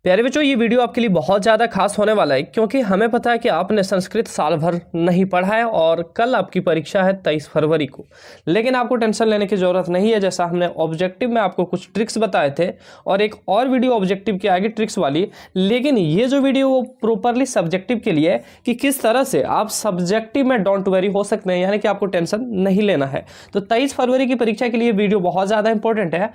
प्यारे बच्चों, ये वीडियो आपके लिए बहुत ज़्यादा खास होने वाला है क्योंकि हमें पता है कि आपने संस्कृत साल भर नहीं पढ़ा है और कल आपकी परीक्षा है 23 फरवरी को। लेकिन आपको टेंशन लेने की ज़रूरत नहीं है। जैसा हमने ऑब्जेक्टिव में आपको कुछ ट्रिक्स बताए थे और एक और वीडियो ऑब्जेक्टिव के आगे ट्रिक्स वाली, लेकिन ये जो वीडियो वो प्रॉपरली सब्जेक्टिव के लिए कि किस तरह से आप सब्जेक्टिव में डोंट वरी हो सकते हैं, यानी कि आपको टेंशन नहीं लेना है। तो 23 फरवरी की परीक्षा के लिए वीडियो बहुत ज़्यादा इंपॉर्टेंट है।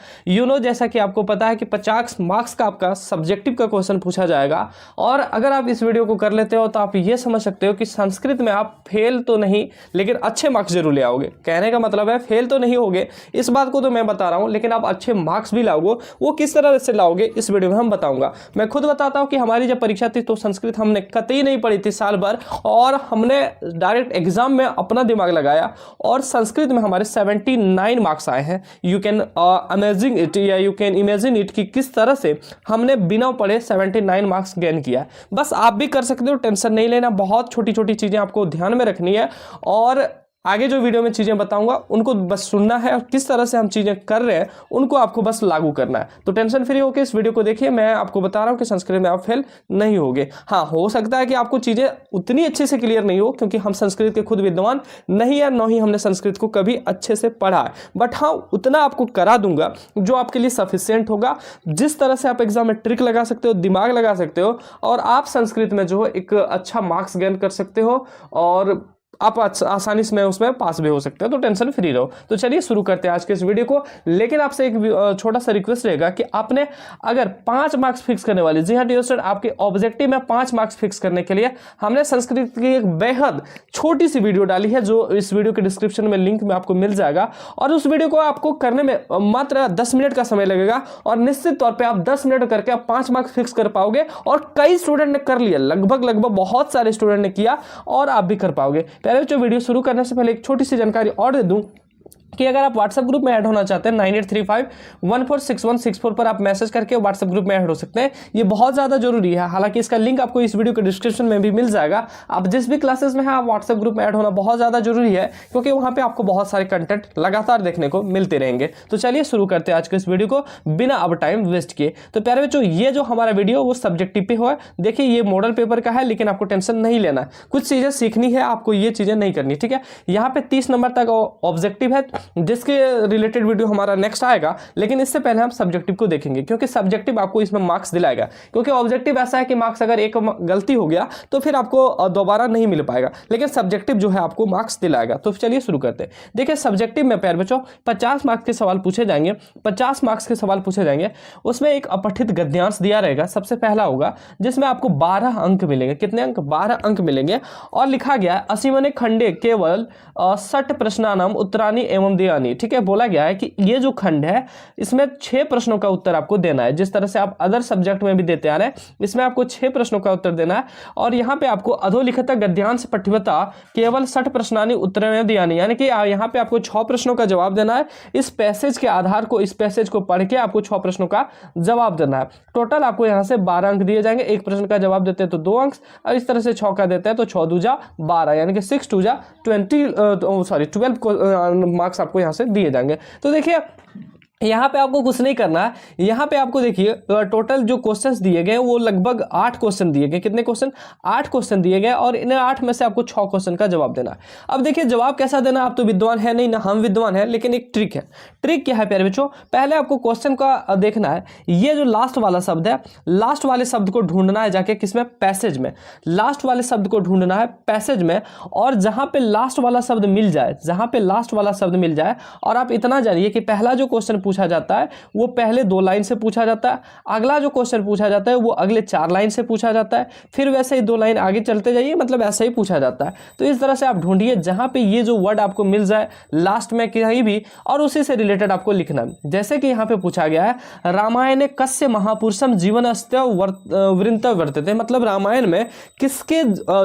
जैसा कि आपको पता है कि 50 मार्क्स का आपका सब्जेक्टिव का क्वेश्चन पूछा जाएगा और अगर आप इस वीडियो को कर लेते हो तो आप ये समझ सकते हो कि संस्कृत में आप फेल तो नहीं लेकिन अच्छे मार्क्स जरूर ले आओगे। कहने का मतलब है फेल तो नहीं होगे, इस बात को तो मैं बता रहा हूं, लेकिन आप अच्छे मार्क्स भी लाओगे। वो किस तरह से लाओगे इस वीडियो में हम बताऊंगा। मैं खुद बताता हूं कि हमारी जब परीक्षा थी तो संस्कृत हमने कतई नहीं पढ़ी थी साल भर, और हमने डायरेक्ट एग्जाम में अपना दिमाग लगाया और संस्कृत में हमारे 79 मार्क्स आए हैं। यू कैन अमेजिंग इट या यू कैन इमेजिन इट कि किस तरह से हमने बिना पढ़े 79 मार्क्स गेन किया। बस आप भी कर सकते हो, टेंशन नहीं लेना। बहुत छोटी छोटी चीजें आपको ध्यान में रखनी है और आगे जो वीडियो में चीज़ें बताऊंगा उनको बस सुनना है और किस तरह से हम चीज़ें कर रहे हैं उनको आपको बस लागू करना है। तो टेंशन फ्री होकर इस वीडियो को देखिए। मैं आपको बता रहा हूं कि संस्कृत में आप फेल नहीं होगे। हाँ, हो सकता है कि आपको चीज़ें उतनी अच्छे से क्लियर नहीं हो क्योंकि हम संस्कृत के खुद विद्वान नहीं है, न ही हमने संस्कृत को कभी अच्छे से पढ़ा है, बट हाँ उतना आपको करा दूंगा जो आपके लिए सफिशियंट होगा। जिस तरह से आप एग्जाम में ट्रिक लगा सकते हो, दिमाग लगा सकते हो और आप संस्कृत में जो है एक अच्छा मार्क्स गेन कर सकते हो और आप आसानी से उसमें पास भी हो सकते हो। तो टेंशन फ्री रहो। तो चलिए शुरू करते हैं आज के इस वीडियो को। लेकिन आपसे एक छोटा सा रिक्वेस्ट रहेगा कि आपने अगर 5 मार्क्स फिक्स करने वाले, जी हाँ डियर स्टूडेंट, आपके ऑब्जेक्टिव में 5 मार्क्स फिक्स करने के लिए हमने संस्कृत की एक बेहद छोटी सी वीडियो डाली है जो इस वीडियो के डिस्क्रिप्शन में लिंक में आपको मिल जाएगा। और उस वीडियो को आपको करने में मात्र 10 मिनट का समय लगेगा और निश्चित तौर पर आप 10 मिनट करके आप 5 मार्क्स फिक्स कर पाओगे। और कई स्टूडेंट ने कर लिया, लगभग बहुत सारे स्टूडेंट ने किया और आप भी कर पाओगे। पहले जो वीडियो शुरू करने से पहले एक छोटी सी जानकारी और दे दूं कि अगर आप व्हाट्सएप ग्रुप में ऐड होना चाहते हैं 9835146164 पर आप मैसेज करके व्हाट्सएप ग्रुप में ऐड हो सकते हैं। ये बहुत ज़्यादा जरूरी है। हालांकि इसका लिंक आपको इस वीडियो के डिस्क्रिप्शन में भी मिल जाएगा। आप जिस भी क्लासेस में हैं आप व्हाट्सएप ग्रुप में ऐड होना बहुत ज़्यादा जरूरी है क्योंकि वहाँ पे आपको बहुत सारे कंटेंट लगातार देखने को मिलते रहेंगे। तो चलिए शुरू करते हैं आज के इस वीडियो को बिना अब टाइम वेस्ट किए। तो प्यारे बच्चों, ये जो हमारा वीडियो वो सब्जेक्टिव पे हुआ है। देखिए ये मॉडल पेपर का है, लेकिन आपको टेंशन नहीं लेना है। कुछ चीज़ें सीखनी है आपको, ये चीज़ें नहीं करनी, ठीक है। यहाँ पे 30 नंबर तक ऑब्जेक्टिव है जिसके रिलेटेड वीडियो हमारा नेक्स्ट आएगा, लेकिन इससे पहले हम सब्जेक्टिव को देखेंगे क्योंकि सब्जेक्टिव आपको इसमें मार्क्स दिलाएगा। क्योंकि ऑब्जेक्टिव ऐसा है कि मार्क्स अगर एक गलती हो गया तो फिर आपको दोबारा नहीं मिल पाएगा, लेकिन सब्जेक्टिव जो है आपको मार्क्स दिलाएगा। तो चलिए शुरू करते हैं। देखिए सब्जेक्टिव में प्यारे बच्चों 50 मार्क्स के सवाल पूछे जाएंगे। 50 मार्क्स के सवाल पूछे जाएंगे, उसमें एक अपठित गद्यांश दिया रहेगा। सबसे पहला होगा जिसमें आपको 12 अंक मिलेंगे। कितने अंक? 12 अंक मिलेंगे। और लिखा गया है असीमने खंडे केवल 60 प्रश्नानाम उत्तरानी एवं दयानी। ठीक है, बोला गया है कि ये जो खंड है इसमें 6 प्रश्नों का उत्तर आपको देना है। जिस तरह से आप अदर सब्जेक्ट में भी देते आ रहे हैं, इसमें आपको 6 प्रश्नों का उत्तर देना है। और यहाँ पे आपको अधोलिखित गद्यांश पठ्यवता केवल 60 प्रश्नानि उत्तरेण दयानि, यानी कि यहाँ पे आपको 6 प्रश्नों का जवाब देना है। इस पैसेज के आधार को, इस पैसेज को पढ़ के आपको 6 प्रश्नों का जवाब देना है। टोटल आपको यहाँ से 12 अंक दिए जाएंगे। एक प्रश्न का जवाब देते हैं तो 2 अंक, और इस तरह से 6 का देते हैं तो 6 दूजा 12, यानी कि 6 2 जा 12 मार्क्स आपको यहाँ से दिए जाएंगे। तो देखिए यहाँ पे आपको कुछ नहीं करना है। यहाँ पे आपको देखिए टोटल जो क्वेश्चंस दिए गए वो लगभग 8 क्वेश्चन दिए गए। कितने क्वेश्चन? 8 क्वेश्चन दिए गए और इन 8 में से आपको 6 क्वेश्चन का जवाब देना है। अब देखिए जवाब कैसा देना, आप तो विद्वान है नहीं ना हम विद्वान है, लेकिन एक ट्रिक है। ट्रिक क्या है प्यारे बच्चों? पहले आपको क्वेश्चन का देखना है, ये जो लास्ट वाला शब्द है, लास्ट वाले शब्द को ढूंढना है जाके किसमें? पैसेज में। लास्ट वाले शब्द को ढूंढना है पैसेज में, और जहां पे लास्ट वाला शब्द मिल जाए, जहां पे लास्ट वाला शब्द मिल जाए, और आप इतना जानिए कि पहला जो क्वेश्चन पूछा जाता है वो पहले 2 लाइन से पूछा जाता है, अगला जो क्वेश्चन पूछा जाता है वो अगले 4 लाइन से पूछा जाता है, फिर वैसे ही 2 लाइन आगे चलते जाइए, मतलब ऐसा ही पूछा जाता है। तो इस तरह से आप ढूंढिए जहां पे ये जो वर्ड आपको मिल जाए लास्ट में कहीं भी, और उसी से रिलेटेड आपको लिखना। जैसे कि यहाँ पे पूछा गया है रामायण कस्य महापुरुषम जीवनस्य वृंत वर्तते, मतलब रामायण में किसके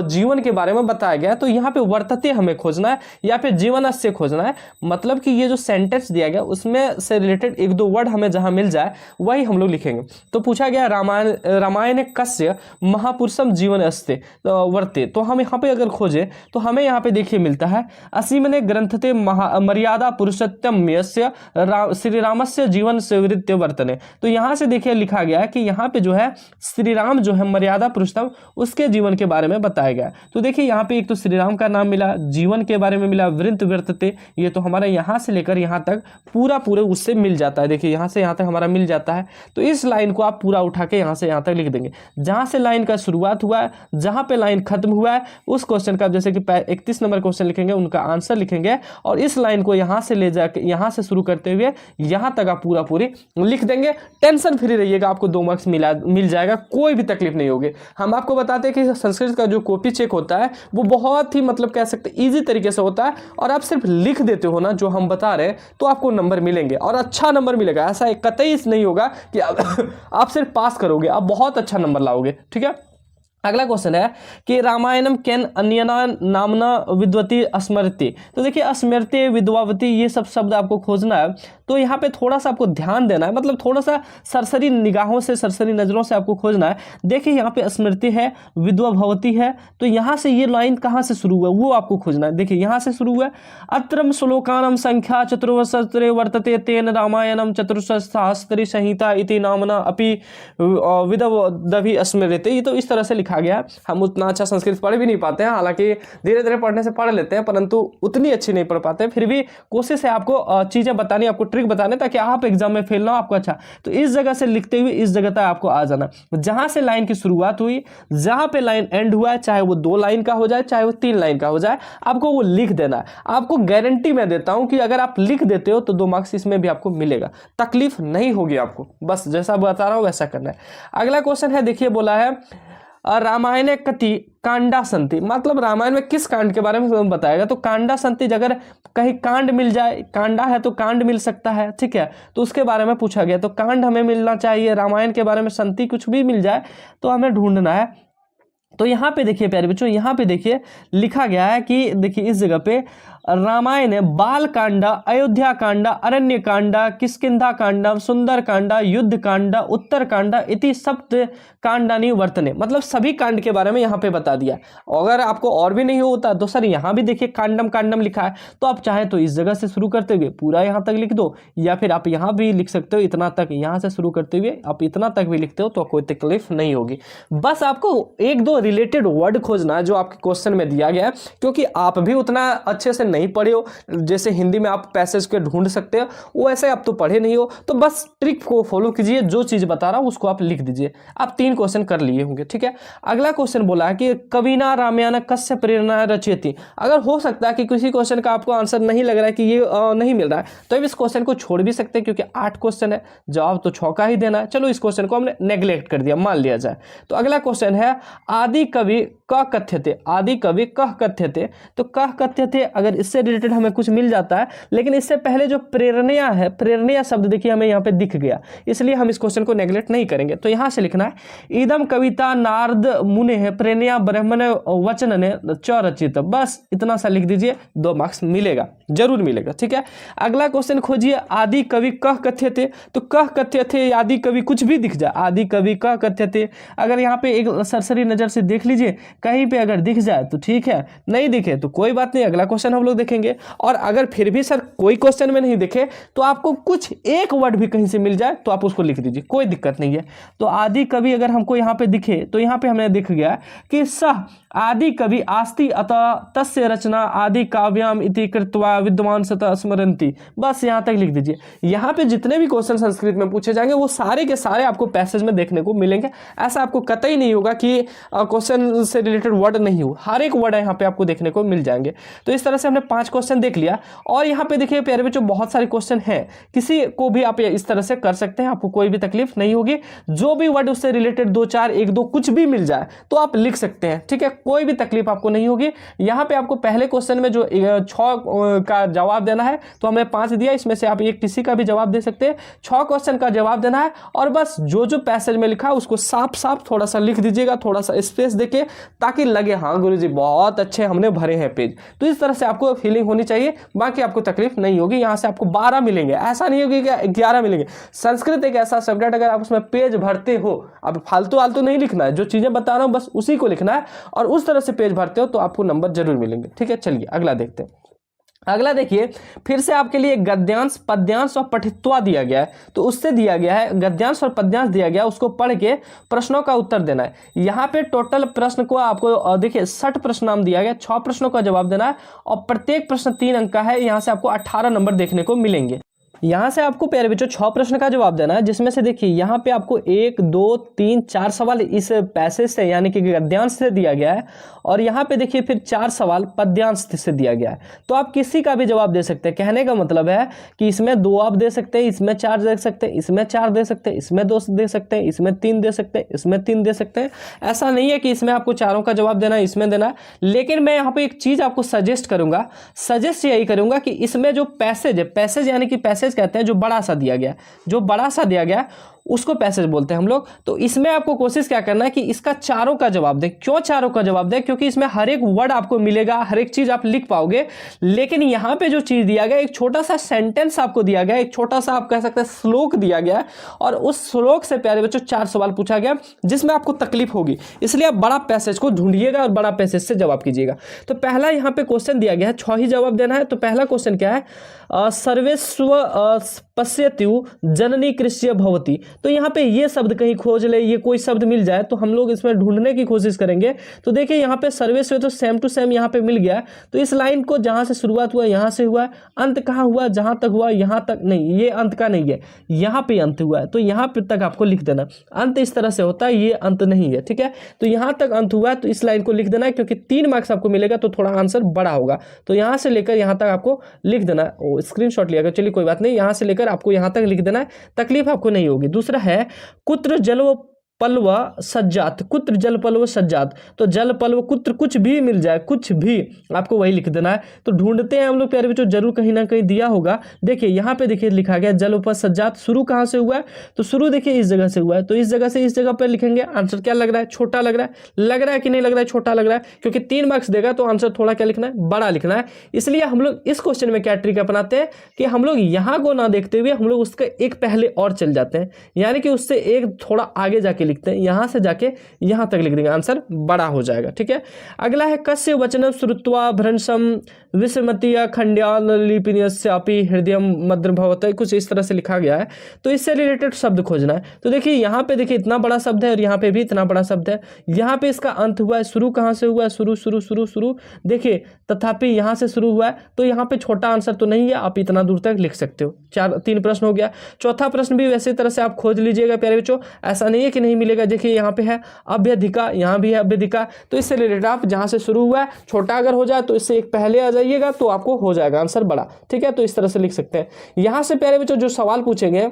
जीवन के बारे में बताया गया है। तो यहाँ पे वर्तते हमें खोजना है या फिर जीवनस्य खोजना है। मतलब कि ये जो सेंटेंस दिया गया उसमें से रिलेटेड एक दो वर्ड हमें जहां मिल जाए वही हम लोग लिखेंगे। तो पूछा गया रामायण कस्य महापुरुषम जीवन अस्ते वर्ते, तो हम यहाँ पे अगर खोजे तो हमें यहाँ पे देखिए मिलता है असीमने ग्रंथते मर्यादा पुरुषोत्तम यस्य श्री रामस्य जीवन सेवृत्य वर्तने। तो यहाँ से देखिए लिखा गया है कि यहाँ पे जो है श्री राम जो है मर्यादा पुरुषोत्तम उसके जीवन के बारे में बताया गया। तो देखिए यहाँ पे एक तो श्री राम का नाम मिला, जीवन के बारे में मिला, वृत्त वर्तते, ये तो हमारा यहाँ से लेकर यहाँ तक पूरा उससे मिल जाता है। देखिए यहाँ से यहाँ तक हमारा मिल जाता है। तो इस लाइन को आप पूरा उठा के यहाँ से यहाँ तक लिख देंगे। जहाँ से लाइन का शुरुआत हुआ है, जहाँ पे लाइन खत्म हुआ है, उस क्वेश्चन का जैसे कि 31 नंबर क्वेश्चन लिखेंगे, उनका आंसर लिखेंगे और इस लाइन को यहाँ से ले जाकर यहाँ से शुरू करते हुए यहाँ तक आप पूरी लिख देंगे। टेंशन फ्री रहिएगा, आपको 2 मार्क्स मिल जाएगा, कोई भी तकलीफ नहीं होगी। हम आपको बताते हैं कि संस्कृत का जो कॉपी चेक होता है वो बहुत ही मतलब कह सकते ईजी तरीके से होता है, और आप सिर्फ लिख देते हो ना जो हम बता रहे हैं तो आपको नंबर मिलेंगे और अच्छा नंबर मिलेगा। ऐसा कतई नहीं होगा कि आप सिर्फ पास करोगे, आप बहुत अच्छा नंबर लाओगे। ठीक है, अगला क्वेश्चन है कि रामायणम केन अन्यना नामना विद्वती स्मृति। तो देखिए स्मृति विद्वावती ये सब शब्द आपको खोजना है, तो यहाँ पे थोड़ा सा आपको ध्यान देना है, मतलब थोड़ा सा सरसरी निगाहों से सरसरी नजरों से आपको खोजना है। देखिए यहाँ पे स्मृति है, विद्वा भवती है, तो यहाँ से ये लाइन कहाँ से शुरू हुआ वो आपको खोजना है। देखिए यहाँ से शुरू हुआ, अत्रम श्लोकानम संख्या चतुर्वशस्त्रे वर्तते तेन रामायणम चतुर्सहस्त्री संहिता इति नामना अपि विदवदभि स्मृति। ये तो इस तरह से लिखा गया। हम उतना अच्छा संस्कृत पढ़ भी नहीं पाते हैं, हालांकि धीरे धीरे पढ़ने से पढ़ लेते हैं, परंतु उतनी अच्छी नहीं पढ़ पाते हैं। फिर भी कोशिश है आपको चीजें बतानी, आपको ट्रिक बताने, ताकि आप एग्जाम में फेल ना हो आपको अच्छा। तो इस जगह से लिखते हुए इस जगह तक आपको आ जाना, जहां से लाइन की शुरुआत हुई, जहां पे लाइन एंड हुआ है, चाहे वो 2 लाइन का हो जाए चाहे वो 3 लाइन का हो जाए, आपको वो लिख देना है। आपको गारंटी मैं देता हूं कि अगर आप लिख देते हो तो 2 मार्क्स इसमें भी आपको मिलेगा, तकलीफ नहीं होगी आपको, बस जैसा बता रहा हूं वैसा करना है। अगला क्वेश्चन है, देखिए बोला है रामायण कति कांडा संति, मतलब रामायण में किस कांड के बारे में बताएगा। तो कांडा संति, अगर कहीं कांड मिल जाए, कांडा है तो कांड मिल सकता है, ठीक है, तो उसके बारे में पूछा गया। तो कांड हमें मिलना चाहिए, रामायण के बारे में संति कुछ भी मिल जाए तो हमें ढूंढना है। तो यहाँ पे देखिए प्यारे बच्चों, यहाँ पे देखिए लिखा गया है कि देखिए इस जगह पे रामायण बाल कांडा, अयोध्या कांडा, अरण्य कांडा, किष्किंधा कांडा, सुंदर कांडा, युद्ध कांडा, उत्तर कांडा इति सप्त कांडानि वर्तने, मतलब सभी कांड के बारे में यहाँ पे बता दिया। अगर आपको और भी नहीं होता तो सर यहाँ भी देखिए कांडम कांडम लिखा है, तो आप चाहे तो इस जगह से शुरू करते हुए पूरा यहाँ तक लिख दो, या फिर आप यहाँ भी लिख सकते हो इतना तक, यहाँ से शुरू करते हुए आप इतना तक भी लिखते हो तो कोई तकलीफ नहीं होगी। बस आपको 1-2 रिलेटेड वर्ड खोजना है जो आपके क्वेश्चन में दिया गया है, क्योंकि आप भी उतना अच्छे से नहीं पढ़े हो। जैसे हिंदी में आप पैसेज के ढूंढ सकते हो, वो ऐसे आप तो पढ़े नहीं हो, तो बस ट्रिक को फॉलो कीजिए, जो चीज बता रहा हूं उसको आप लिख दीजिए। आप 3 क्वेश्चन कर लिए होंगे, ठीक है। अगला क्वेश्चन बोला है कि कविना रामायण कस्य प्रेरणा रचयति। अगर हो सकता है कि किसी क्वेश्चन का आपको आंसर नहीं लग रहा है कि ये नहीं मिल रहा है, तो इस क्वेश्चन को छोड़ भी सकते हैं, क्योंकि 8 क्वेश्चन है, जवाब तो 6 का ही देना है। चलो इस क्वेश्चन को हमने नेग्लेक्ट कर दिया, मान लिया जाए। तो अगला क्वेश्चन है आदि कवि कह कथ्यते, आदि कवि कह कथ्यते। तो कह कथ्यते, अगर इससे रिलेटेड हमें कुछ मिल जाता है, लेकिन इससे पहले जो प्रेरणा है, प्रेरणा शब्द देखिए हमें यहाँ पे दिख गया, इसलिए हम इस क्वेश्चन को नेग्लेक्ट नहीं करेंगे। तो यहाँ से लिखना है इदम कविता नारद मुने है प्रेरणा ब्रह्मण वचन ने च रचित, बस इतना सा लिख दीजिए, 2 मार्क्स मिलेगा, जरूर मिलेगा, ठीक है। अगला क्वेश्चन खोजिए आदि कवि कह कथ्यते। तो कह कथ्यते आदि कवि कुछ भी दिख जाए, आदि कवि कह कथ्यते, अगर यहाँ पे एक सरसरी नजर से देख लीजिए, कहीं पे अगर दिख जाए तो ठीक है, नहीं दिखे तो कोई बात नहीं, अगला क्वेश्चन हम लोग देखेंगे। और अगर फिर भी सर कोई क्वेश्चन में नहीं दिखे तो आपको कुछ एक वर्ड भी कहीं से मिल जाए तो आप उसको लिख दीजिए, कोई दिक्कत नहीं है। तो आदि कवि अगर हमको यहाँ पे दिखे तो यहाँ पे हमें दिख गया कि सह आदि कवि आस्ति अतः तस्य रचना आदि काव्याम इति कृत्वा विद्वान सतः स्मरन्ति, बस यहाँ तक लिख दीजिए। यहाँ पे जितने भी क्वेश्चन संस्कृत में पूछे जाएंगे वो सारे के सारे आपको पैसेज में देखने को मिलेंगे। ऐसा आपको कतई नहीं होगा कि क्वेश्चन से रिलेटेड वर्ड नहीं हो, हर एक वर्ड यहाँ पे आपको देखने को मिल जाएंगे। तो इस तरह से हमने 5 क्वेश्चन देख लिया। और यहाँ पे देखिए प्यारे बच्चों बहुत सारे क्वेश्चन हैं, किसी को भी आप इस तरह से कर सकते हैं, आपको कोई भी तकलीफ नहीं होगी। जो भी वर्ड उससे रिलेटेड 2, 4, 1, 2 कुछ भी मिल जाए तो आप लिख सकते हैं, ठीक है, कोई भी तकलीफ आपको नहीं होगी। यहाँ पे आपको पहले क्वेश्चन में जो 6 का जवाब देना है तो हमें 5 दिया, इसमें से आप एक किसी का भी जवाब दे सकते हैं। 6 क्वेश्चन का जवाब देना है और बस जो जो पैसेज में लिखा है उसको साफ साफ थोड़ा सा लिख दीजिएगा, थोड़ा सा स्पेस देके, ताकि लगे हाँ गुरुजी बहुत अच्छे हमने भरे हैं पेज। तो इस तरह से आपको फीलिंग होनी चाहिए, बाकी आपको तकलीफ नहीं होगी। यहाँ से आपको 12 मिलेंगे, ऐसा नहीं होगी कि 11 मिलेंगे। संस्कृत एक ऐसा सब्जेक्ट, अगर आप उसमें पेज भरते हो, अब फालतू आलतू नहीं लिखना है, जो चीज़ें बता रहा हूँ बस उसी को लिखना है और उस तरह से पेज भरते हो तो आपको नंबर जरूर मिलेंगे। ठीक है, चलिए अगला देखते हैं। अगला देखिए, फिर से आपके लिए गद्यांश, पद्यांश और पठित्वा दिया गया है। तो उससे दिया गया है गद्यांश और पद्यांश दिया गया है, उसको पढ़ के प्रश्नों का उत्तर देना है। यहाँ पे टोटल प्रश्न को आपको देखिए 60 प्रश्न नाम दिया गया, 6 प्रश्नों का जवाब देना है और प्रत्येक प्रश्न 3 अंक का है। यहाँ से आपको 18 नंबर देखने को मिलेंगे। यहाँ से आपको प्यारे बच्चों 6 प्रश्न का जवाब देना है, जिसमें से देखिए यहाँ पे आपको 1 2 3 4 सवाल इस पैसेज से यानी कि गद्यांश से दिया गया है और यहाँ पे देखिए फिर 4 सवाल पद्यांश से दिया गया है। तो आप किसी का भी जवाब दे सकते हैं। कहने का मतलब है कि इसमें 2 आप दे सकते हैं, इसमें 4 दे सकते हैं, इसमें 4 दे सकते हैं, इसमें 2 दे सकते हैं, इसमें 3 दे सकते हैं, इसमें 3 दे सकते हैं। ऐसा नहीं है कि इसमें आपको चारों का जवाब देना है, इसमें देना है। लेकिन मैं यहाँ पे एक चीज़ आपको सजेस्ट यही करूँगा कि इसमें जो पैसेज है, पैसेज यानी कि पैसेज कहते हैं जो बड़ा सा दिया गया, उसको पैसेज बोलते हैं हम लोग। तो इसमें आपको कोशिश क्या करना है कि इसका चारों का जवाब दें। क्यों चारों का जवाब दें? क्योंकि इसमें हर एक वर्ड आपको मिलेगा, हर एक चीज आप लिख पाओगे। लेकिन यहाँ पे जो चीज दिया गया, एक छोटा सा सेंटेंस आपको दिया गया, एक छोटा सा आप कह सकते हैं श्लोक दिया गया और उस श्लोक से प्यारे बच्चों 4 सवाल पूछा गया जिसमें आपको तकलीफ होगी। इसलिए आप बड़ा पैसेज को ढूंढिएगा और बड़ा पैसेज से जवाब कीजिएगा। तो पहला यहाँ पे क्वेश्चन दिया गया है, 6 ही जवाब देना है। तो पहला क्वेश्चन क्या है? सर्वेस्व पश्यत्यु जननी कृष्य भवती। तो यहाँ पे ये शब्द कहीं खोज ले, ये कोई शब्द मिल जाए तो हम लोग इसमें ढूंढने की कोशिश करेंगे। तो देखिए यहाँ पे सर्वेस्व तो सेम टू सेम यहाँ पे मिल गया। तो इस लाइन को जहाँ से शुरुआत हुआ यहाँ से हुआ, अंत कहाँ हुआ? जहाँ तक हुआ यहाँ तक नहीं, ये अंत का नहीं है, यहाँ पे अंत हुआ है। तो यहाँ पे तक आपको लिख देना। अंत इस तरह से होता है, ये अंत नहीं है। ठीक है, तो यहाँ तक अंत हुआ है तो इस लाइन को लिख देना है, क्योंकि 3 मार्क्स आपको मिलेगा तो थोड़ा आंसर बड़ा होगा। तो यहाँ से लेकर यहाँ तक आपको लिख देना है। स्क्रीनशॉट लिया, चलिए कोई बात नहीं, यहाँ से लेकर आपको यहाँ तक लिख देना है, तकलीफ आपको नहीं होगी। दूसरा है कुत्र जलव पल्व सज्जात, कुत्र जल पल्व सज्जात। तो जल पल्व कुत्र कुछ भी मिल जाए, कुछ भी आपको वही लिख देना है। तो ढूंढते हैं हम लोग प्यारे बच्चों, जरूर कहीं ना कहीं दिया होगा। देखिए यहाँ पे देखिए लिखा गया जल पर सज्जात। शुरू कहाँ से हुआ है? तो शुरू देखिए इस जगह से हुआ है। तो इस जगह से इस जगह पर लिखेंगे। आंसर क्या लग रहा है? छोटा लग रहा है। लग रहा है कि नहीं लग रहा है? छोटा लग रहा है, क्योंकि 3 मार्क्स देगा तो आंसर थोड़ा क्या लिखना है? बड़ा लिखना है। इसलिए हम लोग इस क्वेश्चन में क्या ट्रिक अपनाते हैं कि हम लोग यहाँ को ना देखते हुए हम लोग उसका एक पहले और चल जाते हैं, यानी कि उससे एक थोड़ा आगे जाके लिखते हैं। यहाँ से जाके यहां तक लिख देंगे, आंसर बड़ा हो जाएगा। ठीक है, अगला है कस्य वचनम श्रुत्वा भ्रंशम विस्मृत्या खंड्यान लिपिन्यस्यापि हृदय मद्र भवत, कुछ इस तरह से लिखा गया है। तो इससे रिलेटेड शब्द खोजना है। तो देखिए यहाँ पे देखिए इतना बड़ा शब्द है और यहाँ पे भी इतना बड़ा शब्द है। यहाँ पे इसका अंत हुआ है, शुरू कहाँ से हुआ है? शुरू शुरू शुरू शुरू देखिए, तथापि यहाँ से शुरू हुआ है। तो यहाँ पे छोटा आंसर तो नहीं है, आप इतना दूर तक लिख सकते हो। 3 प्रश्न हो गया। चौथा प्रश्न भी वैसे तरह से आप खोज लीजिएगा प्यारे बच्चों, ऐसा नहीं है कि नहीं मिलेगा। देखिए यहाँ पे है अभ्यधिका, यहाँ भी है अभ्यधिका। तो इससे रिलेटेड आप जहाँ से शुरू हुआ है, छोटा अगर हो जाए तो इससे एक पहले आ जाइएगा तो आपको हो जाएगा आंसर बड़ा। ठीक है, तो इस तरह से लिख सकते हैं। यहाँ से प्यारे बच्चों जो सवाल पूछेंगे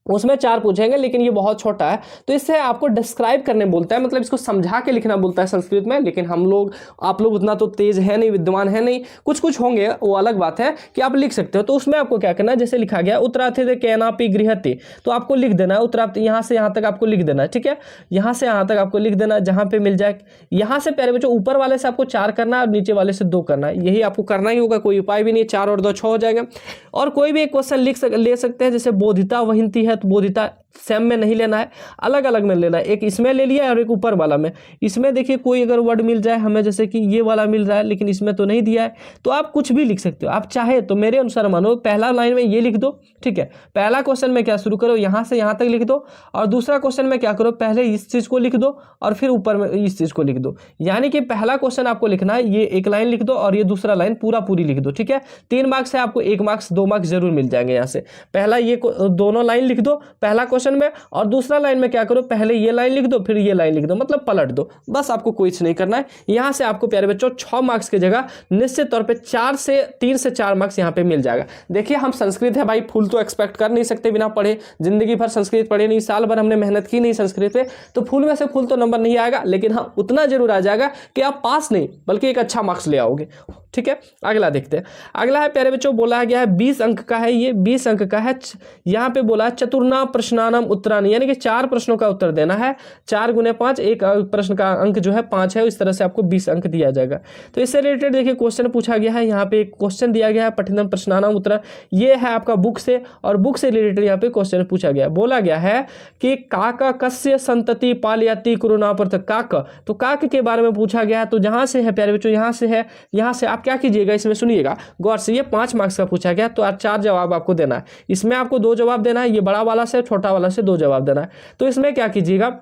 उसमें 4 पूछेंगे, लेकिन ये बहुत छोटा है तो इससे आपको डिस्क्राइब करने बोलता है, मतलब इसको समझा के लिखना बोलता है संस्कृत में। लेकिन आप लोग उतना तो तेज है नहीं, विद्वान है नहीं, कुछ होंगे वो अलग बात है कि आप लिख सकते हो। तो उसमें आपको क्या करना है, जैसे लिखा गया उत्तरार्थे कैनापि गृहते, तो आपको लिख देना है उत्तरार्थे, यहाँ से यहाँ तक आपको लिख देना है। ठीक है, यहाँ से यहाँ तक आपको लिख देना है, जहाँ पे मिल जाए। यहाँ से प्यारे बच्चों ऊपर वाले से आपको 4 करना है और नीचे वाले से 2 करना है, यही आपको करना ही होगा, कोई उपाय भी नहीं। 4 और 2 6 हो जाएगा। और कोई भी एक क्वेश्चन ले सकते हैं, जैसे बोधिता वहिंती है तो बोधिता सेम में नहीं लेना है, अलग अलग में लेना है। एक इसमें ले लिया और एक ऊपर वाला में। इसमें देखिए कोई अगर वर्ड मिल जाए हमें, जैसे कि ये वाला मिल रहा है लेकिन इसमें तो नहीं दिया है, तो आप कुछ भी लिख सकते हो। आप चाहे तो मेरे अनुसार मानो पहला लाइन में ये लिख दो। ठीक है, पहला क्वेश्चन में क्या शुरू करो, यहाँ से यहाँ तक लिख दो, और दूसरा क्वेश्चन में क्या करो, पहले इस चीज़ को लिख दो और फिर ऊपर में इस चीज़ को लिख दो। यानी कि पहला क्वेश्चन आपको लिखना है, ये एक लाइन लिख दो और ये दूसरा लाइन पूरी लिख दो। ठीक है, 3 मार्क्स है, आपको 1 मार्क्स 2 मार्क्स जरूर मिल जाएंगे। यहाँ से पहला ये दोनों लाइन लिख दो पहला क्वेश्चन में, और दूसरा लाइन में क्या करो, पहले ये लाइन लिख दो फिर ये लाइन लिख दो, मतलब पलट दो। बस आपको कुछ नहीं करना है। यहाँ से आपको प्यारे बच्चों 6 मार्क्स की जगह निश्चित तौर पे 3 से 4 मार्क्स यहाँ पे मिल जाएगा। देखिए हम संस्कृत है भाई, फुल तो एक्सपेक्ट कर नहीं सकते बिना पढ़े, जिंदगी भर संस्कृत पढ़े नहीं, साल भर हमने मेहनत की नहीं संस्कृत पे, तो फुल में से फुल तो नंबर नहीं आएगा, लेकिन हाँ उतना जरूर आ जाएगा कि आप पास नहीं बल्कि एक अच्छा मार्क्स ले आओगे। ठीक है, अगला देखते हैं। अगला है प्यारे बच्चों, बोला गया है 20 अंक का है, ये 20 अंक का है। यहाँ पे बोला है चतुर्ना प्रश्नानाम उत्तरानि, यानी कि 4 प्रश्नों का उत्तर देना है। 4 गुने 5, एक प्रश्न का अंक जो है 5 है, इस तरह से आपको 20 अंक दिया जाएगा। तो इससे रिलेटेड देखिए क्वेश्चन पूछा गया है, यहाँ पे एक क्वेश्चन दिया गया है पठितम प्रश्नानाम उत्तर, ये है आपका बुक से, और बुक से रिलेटेड यहाँ पे क्वेश्चन पूछा गया है। बोला गया है कि काक कस्य संतति पालयति कुरुनापर्थ काक, तो काक के बारे में पूछा गया है। तो जहाँ से है प्यारे बच्चों, यहाँ से है, यहाँ से आप क्या कीजिएगा, इसमें सुनिएगा गौर से, ये 5 मार्क्स का पूछा गया, तो 4 जवाब आपको देना है। इसमें आपको 2 जवाब देना है, ये बड़ा वाला से छोटा वाला से 2 जवाब देना है। तो इसमें क्या कीजिएगा,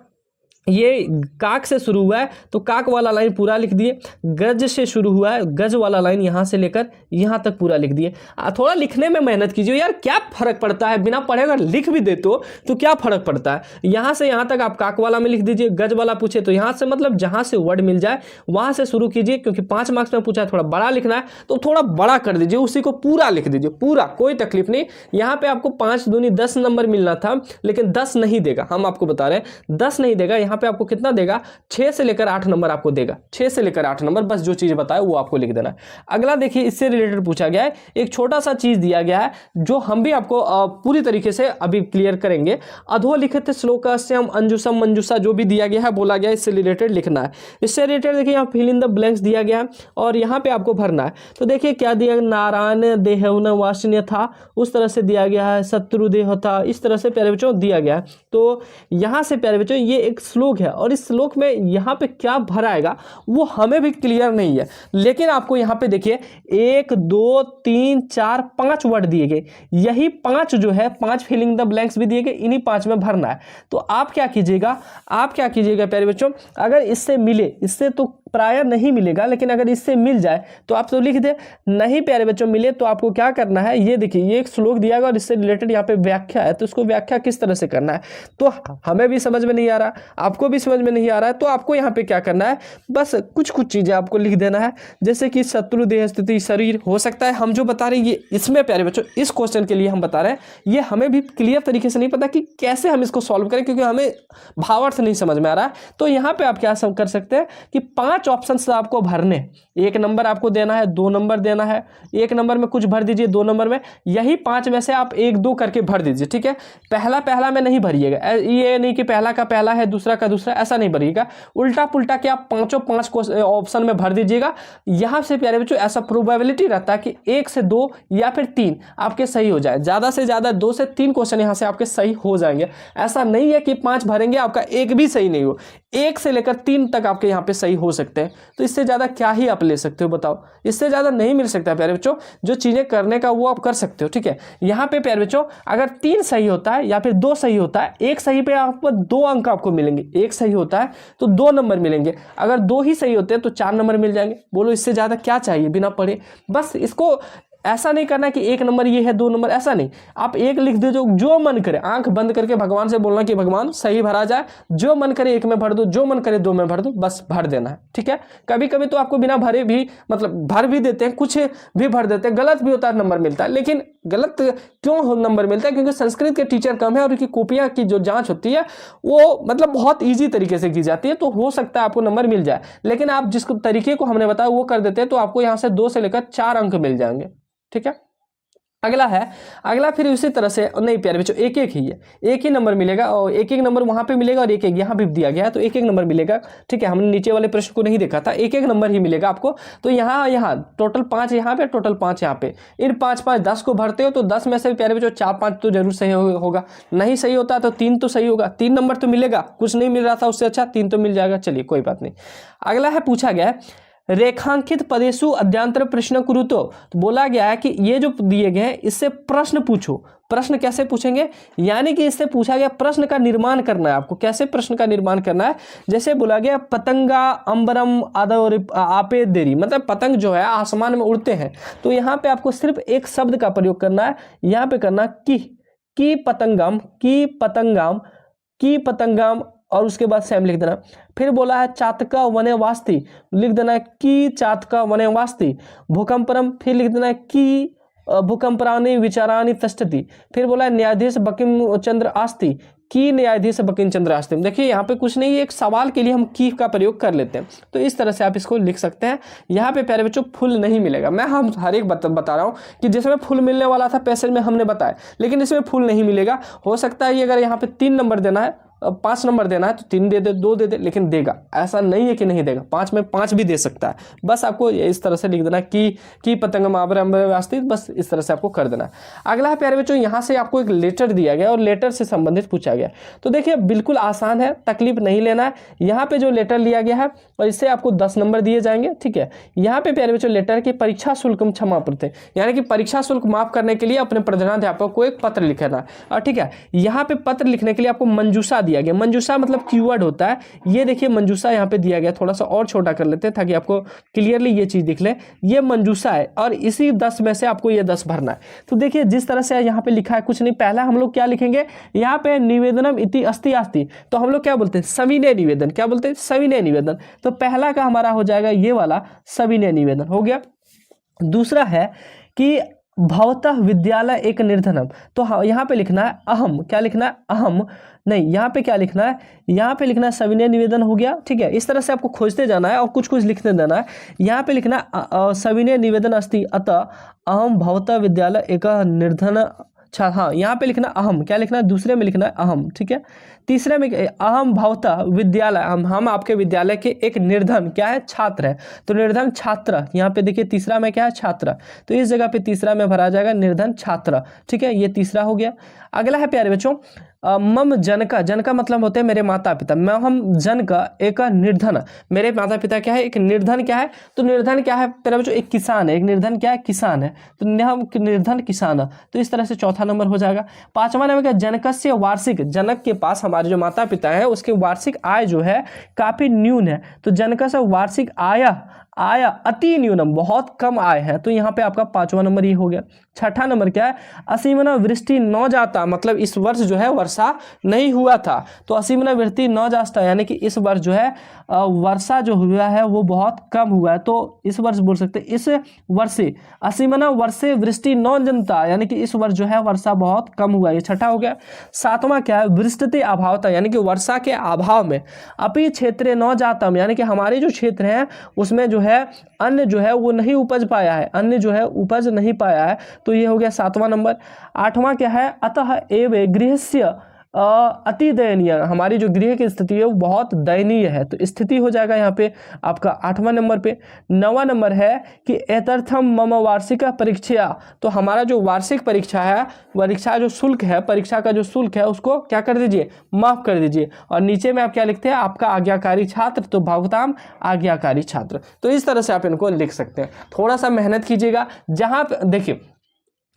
ये काक से शुरू हुआ है तो काक वाला लाइन पूरा लिख दिए, गज से शुरू हुआ है, गज वाला लाइन यहाँ से लेकर यहाँ तक पूरा लिख दिए। थोड़ा लिखने में मेहनत कीजिए यार, क्या फर्क पड़ता है, बिना पढ़े अगर लिख भी देते हो तो क्या फर्क पड़ता है। यहाँ से यहाँ तक आप काक वाला में लिख दीजिए, गज वाला पूछे तो यहाँ से, मतलब जहाँ से वर्ड मिल जाए वहाँ से शुरू कीजिए, क्योंकि 5 मार्क्स में पूछा है, थोड़ा बड़ा लिखना है तो थोड़ा बड़ा कर दीजिए, उसी को पूरा लिख दीजिए, पूरा, कोई तकलीफ नहीं। यहाँ पे आपको 5 दूनी 10 नंबर मिलना था, लेकिन 10 नहीं देगा, हम आपको बता रहे हैं 10 नहीं देगा। यहाँ पे आपको कितना देगा, 6 से लेकर 8 नंबर आपको देगा, 6 से लेकर 8 नंबर, बस जो चीज बताए वो आपको लिख देना है। अगला देखिए, इससे रिलेटेड पूछा गया है, एक छोटा सा चीज दिया गया है जो हम भी आपको पूरी तरीके से अभी क्लियर करेंगे। अधोलिखित श्लोकस्यम अंजुसम मंजुषा, जो भी दिया गया है, बोला गया है इससे रिलेटेड लिखना है। इससे रिलेटेड देखिए यहाँ फिल इन द ब्लैंक्स दिया गया है और यहाँ पे आपको भरना है। तो देखिए क्या दिया, नारायण देहवन वासन्य था, उस तरह से दिया गया है, शत्रु देह था, इस तरह से प्यारे बच्चों दिया गया है। तो यहाँ से प्यारे बच्चों ये एक श्लोक है, और इस श्लोक में यहाँ पे क्या भराएगा वो हमें भी क्लियर नहीं है, लेकिन आपको यहाँ पे देखिए 1 2 3 4 5 वर्ड दिए गए, यही 5 जो है 5 फिलिंग द ब्लैंक्स भी दिए गए, इन्हीं 5 में भरना है। तो आप क्या कीजिएगा, प्यारे बच्चों, अगर इससे मिले, इससे तो प्राय नहीं मिलेगा, लेकिन अगर इससे मिल जाए तो आप तो लिख दे, नहीं प्यारे बच्चों मिले तो आपको क्या करना है, ये देखिए ये एक श्लोक दिया गया और इससे रिलेटेड यहाँ पे व्याख्या है, तो उसको व्याख्या किस तरह से करना है तो हमें भी समझ में नहीं आ रहा, आपको भी समझ में नहीं आ रहा है, तो आपको यहाँ पे क्या करना है, बस कुछ चीजें आपको लिख देना है, जैसे कि शत्रु देह स्थिति शरीर हो सकता है। हम जो बता रहे हैं ये इसमें प्यारे बच्चों, इस क्वेश्चन के लिए हम बता रहे हैं, ये हमें भी क्लियर तरीके से नहीं पता कि कैसे हम इसको सॉल्व करें, क्योंकि हमें भावार्थ नहीं समझ में आ रहा है। तो यहाँ पे आप क्या कर सकते हैं कि 5 ऑप्शंस आपको भरने, 1 नंबर आपको देना है, 2 नंबर देना है, 1 नंबर में कुछ भर दीजिए, 2 नंबर में, यही 5 में से आप 1 2 करके भर दीजिए, ठीक है। पहला में नहीं भरिएगा, ये नहीं कि पहला का पहला है दूसरा का दूसरा, ऐसा नहीं भरिएगा, उल्टा पुल्टा के आप 5 ऑप्शन में भर दीजिएगा। यहाँ से प्यारे बच्चों ऐसा प्रोबेबिलिटी रहता है कि 1 से 2 या फिर 3 आपके सही हो जाए, ज़्यादा से ज़्यादा 2 से 3 क्वेश्चन यहाँ से आपके सही हो जाएंगे। ऐसा नहीं है कि 5 भरेंगे आपका एक भी सही नहीं हो, 1 से लेकर 3 तक आपके यहाँ पे सही हो सकते हैं। तो इससे ज़्यादा क्या ही आप ले सकते हो, बताओ, इससे ज़्यादा नहीं मिल सकता प्यारे बच्चों। जो चीज़ें करने का वो आप कर सकते हो, ठीक है। यहाँ पे प्यारे बच्चों अगर 3 सही होता है या फिर 2 सही होता है, 1 सही पे आपको 2 अंक आपको मिलेंगे, 1 सही होता है तो 2 नंबर मिलेंगे, अगर 2 ही सही होते हैं तो 4 नंबर मिल जाएंगे। बोलो इससे ज़्यादा क्या चाहिए बिना पढ़े। बस इसको ऐसा नहीं करना कि 1 नंबर ये है 2 नंबर, ऐसा नहीं, आप 1 लिख दो, जो मन करे, आंख बंद करके भगवान से बोलना कि भगवान सही भरा जाए, जो मन करे 1 में भर दो, जो मन करे 2 में भर दो, बस भर देना है, ठीक है। कभी कभी तो आपको बिना भरे भी, मतलब भर भी देते हैं, कुछ भी भर देते हैं, गलत भी होता है, नंबर मिलता है। लेकिन गलत क्यों नंबर मिलता है, क्योंकि संस्कृत के टीचर कम है और उनकी कॉपियाँ की जो जाँच होती है वो मतलब बहुत ईजी तरीके से की जाती है, तो हो सकता है आपको नंबर मिल जाए। लेकिन आप जिस तरीके को हमने बताया वो कर देते हैं तो आपको यहाँ से 2 से लेकर 4 अंक मिल जाएंगे, ठीक है। अगला फिर उसी तरह से नहीं प्यारे बच्चों, एक ही है, 1 ही नंबर मिलेगा, और 1 नंबर वहाँ पे मिलेगा और 1 यहाँ भी दिया गया है तो 1 नंबर मिलेगा, ठीक है। हमने नीचे वाले प्रश्न को नहीं देखा था, 1 नंबर ही मिलेगा आपको। तो यहाँ टोटल 5 यहाँ पे, टोटल 5 यहाँ पे, इन 5 10 को भरते हो तो 10 में से प्यारे बच्चों 4-5 तो जरूर सही होगा, नहीं सही होता तो 3 तो सही होगा, 3 नंबर तो मिलेगा, कुछ नहीं मिल रहा था उससे अच्छा 3 तो मिल जाएगा, चलिए कोई बात नहीं। अगला है पूछा गया है रेखांकित पदेशु अद्यांतर प्रश्न कुरुतो, तो बोला गया है कि ये जो दिए गए हैं इससे प्रश्न पूछो। प्रश्न कैसे पूछेंगे, यानी कि इससे पूछा गया प्रश्न का निर्माण करना है आपको। कैसे प्रश्न का निर्माण करना है, जैसे बोला गया पतंगा अंबरम आदर आपे देरी, मतलब पतंग जो है आसमान में उड़ते हैं, तो यहाँ पे आपको सिर्फ एक शब्द का प्रयोग करना है, यहाँ पे करना की पतंगम, की पतंगम और उसके बाद सेम लिख देना। फिर बोला है चातका वने वास्ती, लिख देना है कि चातका वने वास्ती। भूकंपरम, फिर लिख देना है कि भूकंपरानी विचारानी तष्टति। फिर बोला है न्यायाधीश बंकिम चंद्र आस्ति, की न्यायाधीश बंकिम चंद्र आश्रम। देखिए यहाँ पे कुछ नहीं, एक सवाल के लिए हम की का प्रयोग कर लेते हैं, तो इस तरह से आप इसको लिख सकते हैं। यहाँ पे प्यारे बच्चों फुल नहीं मिलेगा, मैं हम हर एक बता रहा हूँ कि जिसमें फुल मिलने वाला था पैसेज में हमने बताया, लेकिन इसमें फुल नहीं मिलेगा। हो सकता है ये अगर यहाँ पे 3 नंबर देना है, 5 नंबर देना है तो 3 दे दे, 2 दे दे, लेकिन देगा, ऐसा नहीं है कि नहीं देगा, 5 में 5 भी दे सकता है। बस आपको इस तरह से लिख देना कि पतंग वास्ते, बस इस तरह से आपको कर देना। अगला है प्यारे बच्चों, यहाँ से आपको एक लेटर दिया गया और लेटर से संबंधित पूछा गया। तो देखिए बिल्कुल आसान है, तकलीफ नहीं लेना है। यहाँ पे जो लेटर लिया गया है और इससे आपको 10 नंबर दिए जाएंगे, ठीक है। यहाँ पे प्यारे बच्चों लेटर की परीक्षा शुल्क क्षमा प्रति, यानी कि परीक्षा शुल्क माफ करने के लिए अपने प्रधानाध्यापक को एक पत्र लिखना है, ठीक है। यहाँ पे पत्र लिखने के लिए आपको मंजूषा दिया गया। मंजूषा मतलब कीवर्ड होता है, ये देखिए मंजूषा यहाँ पे दिया गया, थोड़ा सा और छोटा कर लेते हैं ताकि आपको क्लियरली ये चीज दिख ले। ये मंजूषा है और इसी 10 में से आपको ये 10 भरना है। तो देखिए जिस तरह से यहाँ पे लिखा है, कुछ नहीं, पहला हम लोग क्या लिखेंगे, यहाँ पे निवेदनम इति अस्ति अस्ति, तो हम लोग क्या बोलते हैं, सविनय निवेदन। क्या बोलते हैं, सविनय निवेदन। तो पहला का हमारा हो जाएगा ये वाला सविनय निवेदन, हो गया। दूसरा है कि भवतः विद्यालय एक निर्धनम, तो यहाँ पे लिखना है अहम, क्या लिखना है, अहम नहीं, यहाँ पे क्या लिखना है, यहाँ पे लिखना है सविनय निवेदन, हो गया, ठीक है। इस तरह से आपको खोजते जाना है और कुछ कुछ लिखते देना है। यहाँ पे लिखना सविनय निवेदन अस्ति अतः अहम भवतः विद्यालय एक निर्धन, अच्छा हाँ, यहाँ पे लिखना अहम, क्या लिखना है, दूसरे में लिखना है अहम, ठीक है। तीसरे में अहम भवतः विद्यालय, हम आपके विद्यालय के एक निर्धन क्या है, छात्र है, तो निर्धन छात्र, यहाँ पे देखिए तीसरा में क्या है, छात्र, तो इस जगह पे तीसरा में भरा जाएगा निर्धन छात्र, ठीक है। ये तीसरा हो गया। अगला है प्यारे बच्चों मम जनका, जनका मतलब होते हैं मेरे माता पिता, मैं हम जनका एक निर्धन, मेरे माता पिता क्या है, एक निर्धन क्या है, तो निर्धन क्या है प्यारे बच्चों, एक किसान है, एक निर्धन क्या है, किसान है, तो हम निर्धन किसान, तो इस तरह से चौथा नंबर हो जाएगा। पांचवा नंबर का जनकस्य वार्षिक, जनक के पास हमारे जो माता पिता हैं उसके वार्षिक आय जो है काफी न्यून है, तो जनक से वार्षिक आय अति न्यूनम, बहुत कम आय है, तो यहाँ पे आपका 5वां नंबर ये हो गया। छठा नंबर क्या है, असीमना वृष्टि न जाता, मतलब इस वर्ष जो है वर्षा नहीं हुआ था, तो असीमना वृष्टि न जाता यानी कि इस वर्ष जो है वर्षा जो हुआ है वो बहुत कम हुआ है, तो इस वर्ष बोल सकते हैं इस वर्षे, असीमना वर्षे वृष्टि न जनता, यानी कि इस वर्ष जो है वर्षा बहुत कम हुआ, ये छठा हो गया। सातवां क्या है, वृष्टि अभावता, यानी कि वर्षा के अभाव में, अपि क्षेत्रे न जातम, यानी कि हमारे जो क्षेत्र हैं उसमें जो है अन्न जो है वो नहीं उपज पाया है, अन्न जो है उपज नहीं पाया है, तो ये हो गया 7वां नंबर। 8वां क्या है, अतः एव गृहस्य अति दयनीय, हमारी जो गृह की स्थिति है वो बहुत दयनीय है, तो स्थिति हो जाएगा यहाँ पे आपका 8वां नंबर पे। 9वां नंबर है कि एतर्थम मम वार्षिक परीक्षा, तो हमारा जो वार्षिक परीक्षा है, परीक्षा जो शुल्क है, परीक्षा का जो शुल्क है उसको क्या कर दीजिए, माफ कर दीजिए। और नीचे में आप क्या लिखते हैं, आपका आज्ञाकारी छात्र, तो भवताम आज्ञाकारी छात्र, तो इस तरह से आप इनको लिख सकते हैं। थोड़ा सा मेहनत कीजिएगा, जहाँ देखिए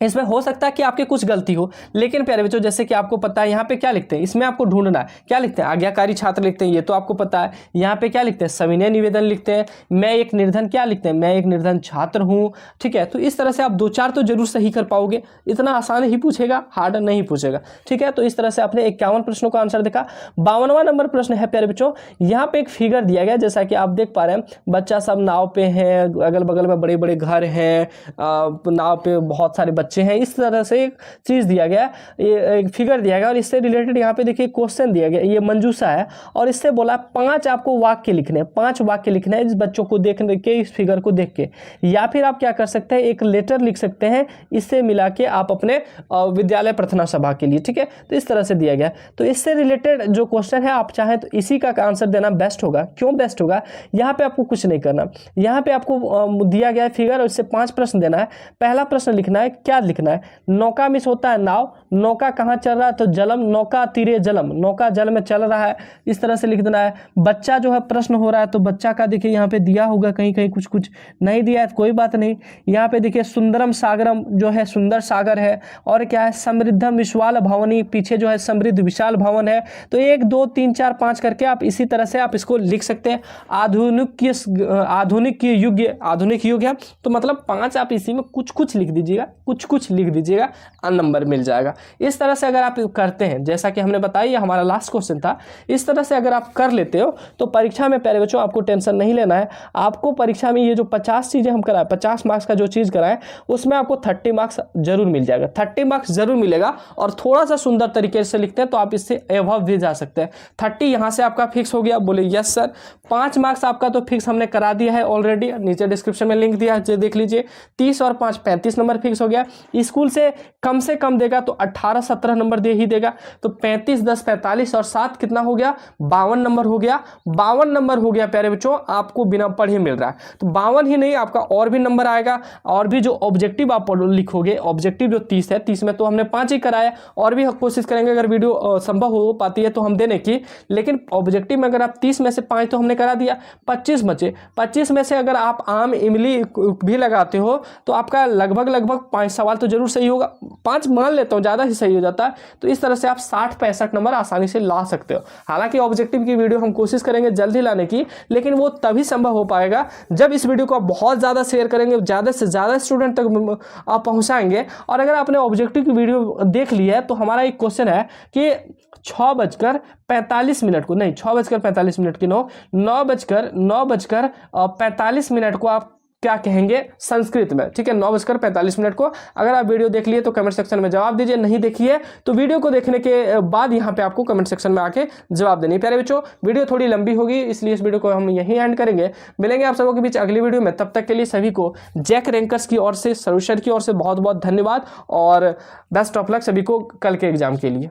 इसमें हो सकता है कि आपके कुछ गलती हो, लेकिन प्यारे बच्चों जैसे कि आपको पता है यहाँ पे क्या लिखते हैं, इसमें आपको ढूंढना है, क्या लिखते हैं, आज्ञाकारी छात्र लिखते हैं, ये तो आपको पता है। यहाँ पे क्या लिखते हैं, सविनय निवेदन लिखते हैं, मैं एक निर्धन क्या लिखते हैं, मैं एक निर्धन छात्र हूँ, ठीक है। तो इस तरह से आप 2-4 तो जरूर सही कर पाओगे, इतना आसान ही पूछेगा, हार्ड नहीं पूछेगा, ठीक है। तो इस तरह से आपने 51 प्रश्नों का आंसर देखा। 52वां नंबर प्रश्न है प्यारे बच्चों, यहाँ पे एक फिगर दिया गया, जैसा कि आप देख पा रहे हैं, बच्चा सब नाव पे है, अगल बगल में बड़े बड़े घर हैं, नाव पे बहुत सारे बच्चे हैं, इस तरह से एक चीज दिया गया, ये एक फिगर दिया गया और इससे रिलेटेड यहाँ पे देखिए क्वेश्चन दिया गया, ये मंजूषा है और इससे बोला 5 आपको वाक्य लिखने हैं, 5 वाक्य लिखने हैं इस बच्चों को देख के, इस फिगर को देख के, या फिर आप क्या कर सकते हैं, एक लेटर लिख सकते हैं, इससे मिला के आप अपने विद्यालय प्रार्थना सभा के लिए, ठीक है। तो इस तरह से दिया गया, तो इससे रिलेटेड जो क्वेश्चन है आप चाहें तो इसी का आंसर देना बेस्ट होगा। क्यों बेस्ट होगा, यहाँ पे आपको कुछ नहीं करना, यहाँ पे आपको दिया गया है फिगर और इससे 5 प्रश्न देना है। पहला प्रश्न लिखना है, क्या लिखना है, नौका मिस होता है नाव, नौका कहाँ चल रहा है, तो जलम, नौका तीरे जलम, नौका जल में चल रहा है, इस तरह से लिख देना है। बच्चा जो है प्रश्न हो रहा है, तो बच्चा का देखिए यहाँ पे दिया होगा, कहीं कहीं कुछ कुछ नहीं दिया है, कोई बात नहीं। यहाँ पे देखिए सुंदरम सागरम जो है सुंदर सागर है, और क्या है, समृद्धम विशाल भवनी, पीछे जो है समृद्ध विशाल भवन है। तो 1 2 3 4 5 करके आप इसी तरह से आप इसको लिख सकते हैं। आधुनिक युग है, तो मतलब 5 आप इसी में कुछ कुछ लिख दीजिएगा, कुछ कुछ कुछ लिख दीजिएगा, नंबर मिल जाएगा। इस तरह से अगर आप करते हैं, जैसा कि हमने बताया हमारा लास्ट क्वेश्चन था, इस तरह से अगर आप कर लेते हो तो परीक्षा में प्यारे बच्चों आपको टेंशन नहीं लेना है। आपको परीक्षा में ये जो 50 चीज़ें हम कराएं, 50 मार्क्स का जो चीज़ कराएं, उसमें आपको 30 मार्क्स जरूर मिल जाएगा, 30 मार्क्स जरूर मिलेगा। और थोड़ा सा सुंदर तरीके से लिखते हैं तो आप इससे एबव भी जा सकते हैं। 30 यहाँ से आपका फिक्स हो गया, बोले यस सर। 5 मार्क्स आपका तो फिक्स हमने करा दिया है ऑलरेडी, नीचे डिस्क्रिप्शन में लिंक दिया है, देख लीजिए। 30 और 5 35 नंबर फिक्स हो गया। स्कूल से कम देगा तो 18-17 नंबर दे ही देगा, तो 35 10 45 और 7 कितना हो गया, 52 नंबर हो गया। 52 नंबर हो गया प्यारे बच्चों, आपको बिना पढ़े मिल रहा है। तो 52 ही नहीं, आपका और भी नंबर आएगा। और भी जो ऑब्जेक्टिव आप लिखोगे, ऑब्जेक्टिव जो 30 है, 30 में तो हमने 5 ही कराया, और भी कोशिश करेंगे अगर वीडियो संभव हो पाती है तो हम देने की। लेकिन ऑब्जेक्टिव में अगर आप 30 में से 5 तो हमने करा दिया, 25 बचे। 25 में से अगर आप आम इमली भी लगाते हो तो आपका लगभग 5 सवाल तो जरूर सही होगा। 5 मान लेता हूँ, ज़्यादा ही सही हो जाता है। तो इस तरह से आप 60-65 नंबर आसानी से ला सकते हो। हालांकि ऑब्जेक्टिव की वीडियो हम कोशिश करेंगे जल्दी लाने की, लेकिन वो तभी संभव हो पाएगा जब इस वीडियो को आप बहुत ज़्यादा शेयर करेंगे, ज़्यादा से ज़्यादा स्टूडेंट तक आप पहुँचाएंगे। और अगर आपने ऑब्जेक्टिव की वीडियो देख ली है तो हमारा एक क्वेश्चन है कि 6:45 को नहीं, 6:45 की 9:45 को आप क्या कहेंगे संस्कृत में, ठीक है। 9:45 को अगर आप वीडियो देख लिए तो कमेंट सेक्शन में जवाब दीजिए, नहीं देखिए तो वीडियो को देखने के बाद यहाँ पे आपको कमेंट सेक्शन में आके जवाब देनी। प्यारे बच्चों, वीडियो थोड़ी लंबी होगी, इसलिए इस वीडियो को हम यहीं एंड करेंगे। मिलेंगे आप सबों के बीच अगली वीडियो में। तब तक के लिए सभी को जैक रैंकर्स की ओर से, सॉल्यूशन की ओर से बहुत बहुत धन्यवाद और बेस्ट ऑफ लक सभी को कल के एग्जाम के लिए।